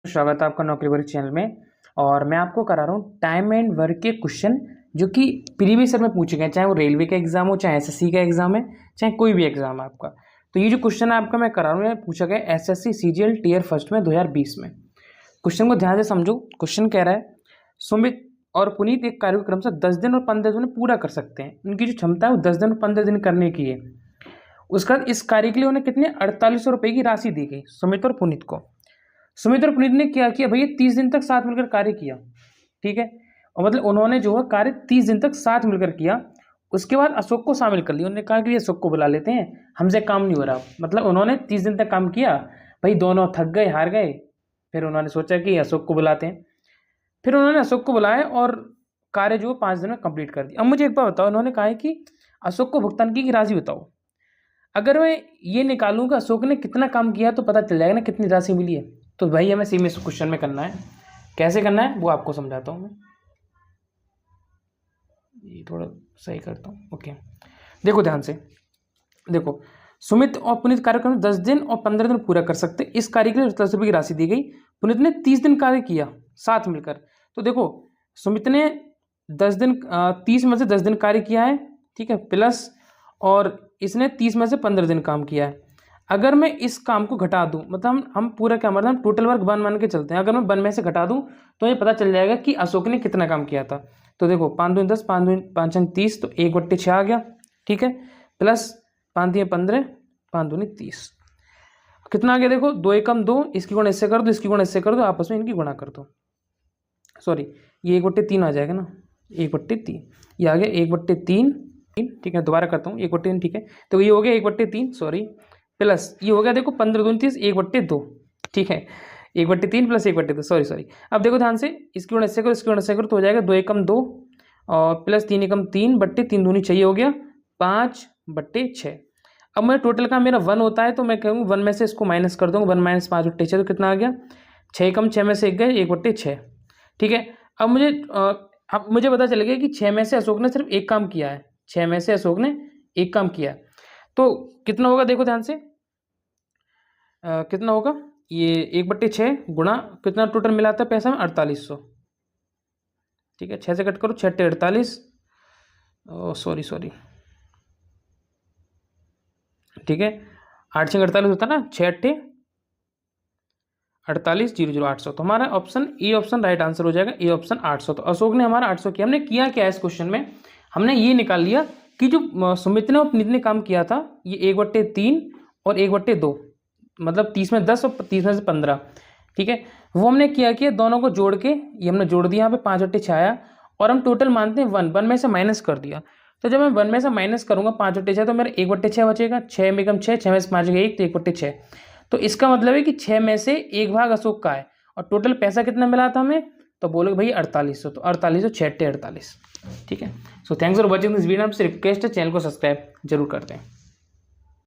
स्वागत है आपका नौकरी भरी चैनल में। और मैं आपको करा रहा हूँ टाइम एंड वर्क के क्वेश्चन जो कि प्रीवियस ईयर में पूछे गए, चाहे वो रेलवे का एग्जाम हो, चाहे एसएससी का एग्जाम है, चाहे कोई भी एग्जाम है आपका। तो ये जो क्वेश्चन है आपका मैं करा रहा हूँ, पूछा गया एसएससी सीजीएल टीयर फर्स्ट में 2020 में। क्वेश्चन को ध्यान से समझो। क्वेश्चन कह रहा है सुमित और पुनीत एक कार्य को क्रमशः 10 दिन और 15 दिन में पूरा कर सकते हैं। उनकी जो क्षमता है वो 10 दिन और 15 दिन करने की है। उसका इस कार्य के लिए उन्हें कितने 4800 रुपये की राशि दी गई सुमित और पुनीत को। सुमित और पुनीत ने क्या किया भैया, 30 दिन तक साथ मिलकर कार्य किया। ठीक है, और मतलब उन्होंने जो है कार्य 30 दिन तक साथ मिलकर किया। उसके बाद अशोक को शामिल कर लिया। उन्होंने कहा कि अशोक को बुला लेते हैं, हमसे काम नहीं हो रहा। मतलब उन्होंने 30 दिन तक काम किया, भाई दोनों थक गए, हार गए। फिर उन्होंने सोचा कि अशोक को बुलाते हैं। फिर उन्होंने अशोक को बुलाया और कार्य जो 5 दिन में कंप्लीट कर दिया। अब मुझे एक बार बताओ, उन्होंने कहा है कि अशोक को भुगतान की राशि बताओ। अगर मैं ये निकालूँ कि अशोक ने कितना काम किया तो पता चल जाएगा ना कितनी राशि मिली है। तो भाई हमें सेम इस क्वेश्चन में करना है। कैसे करना है वो आपको समझाता हूँ मैं। ये थोड़ा सही करता हूँ। ओके, देखो ध्यान से। देखो, सुमित और पुनीत कार्यक्रम 10 दिन और 15 दिन पूरा कर सकते। इस कार्य के लिए 10 रुपये की राशि दी गई। पुनीत ने 30 दिन कार्य किया साथ मिलकर। तो देखो, सुमित ने 10 दिन 30 में से 10 दिन कार्य किया है, ठीक है, प्लस और इसने 30 में से 15 दिन काम किया है। अगर मैं इस काम को घटा दूं, मतलब हम पूरा क्या मतलब टोटल वर्क 1 मान के चलते हैं। अगर मैं 1 में से घटा दूं तो ये पता चल जाएगा कि अशोक ने कितना काम किया था। तो देखो 5 दूनी 10, 5 दूनी 5 30, तो 1/6 आ गया, ठीक है, प्लस 5 दिए 15, 5 दूनी 30, कितना आ गया देखो 2 एकम 2, इसकी गुणा इससे कर दो, इसकी गुणा इससे कर दो, आपस में इनकी गुणा कर दो। सॉरी, ये 1/3 आ जाएगा ना, 1/3 ये आ गया 1/3, ठीक है। दोबारा करता हूँ 1/3, ठीक है। तो ये हो गया 1/3, सॉरी, प्लस ये हो गया देखो 15 दूनी 30, 1/2, ठीक है। 1/3 प्लस 1/2, सॉरी। अब देखो ध्यान से, इसकी गुणा इससे करो, इसकी गुणा इससे करो, तो हो जाएगा 2 एकम 2 और प्लस 3 एकम 3/3 दूनी चाहिए, हो गया 5/6। अब मैं टोटल का मेरा 1 होता है तो मैं कहूँगा 1 में से इसको माइनस कर दूँगा। 1 - 5/6 तो कितना आ गया 6 एकम 6 में से 1 गए 1/6, ठीक है। अब मुझे पता चल गया कि 6 में से अशोक ने सिर्फ एक काम किया है। 6 में से अशोक ने एक काम किया है, तो कितना होगा देखो ध्यान से, कितना होगा ये 1/6 गुणा कितना टोटल मिलाता है पैसा में 4800, ठीक है। 6 से कट करो, 6 × 48, सॉरी, ठीक है। 8 × 48 होता ना, 6 × 48 0 800। तो हमारा option A option right answer हो जाएगा, ए ऑप्शन 800। तो अशोक ने हमारा 800 किया। हमने किया क्या है इस क्वेश्चन में, हमने ये निकाल लिया कि जो सुमित ने और पुनीत ने काम किया था ये 1/3 और 1/2, मतलब 30 में 10 और 30 में से 15, ठीक है। वो हमने क्या किया, दोनों को जोड़ के ये हमने जोड़ दिया, यहाँ पे 5/6 आया और हम टोटल मानते हैं 1 में से माइनस कर दिया। तो जब मैं 1 में से माइनस करूंगा 5/6 तो मेरा 1/6 बचेगा। 6 में कम 6 में से 5 गया 1, तो 1/6। तो इसका मतलब है कि 6 में से 1 भाग अशोक का है। और टोटल पैसा कितना मिला था हमें, तो बोलोगे भाई 4800, तो 4800 6 × 48, ठीक है। So thanks for watching this video. आपसे रिक्वेस्ट है चैनल को सब्सक्राइब जरूर करते हैं।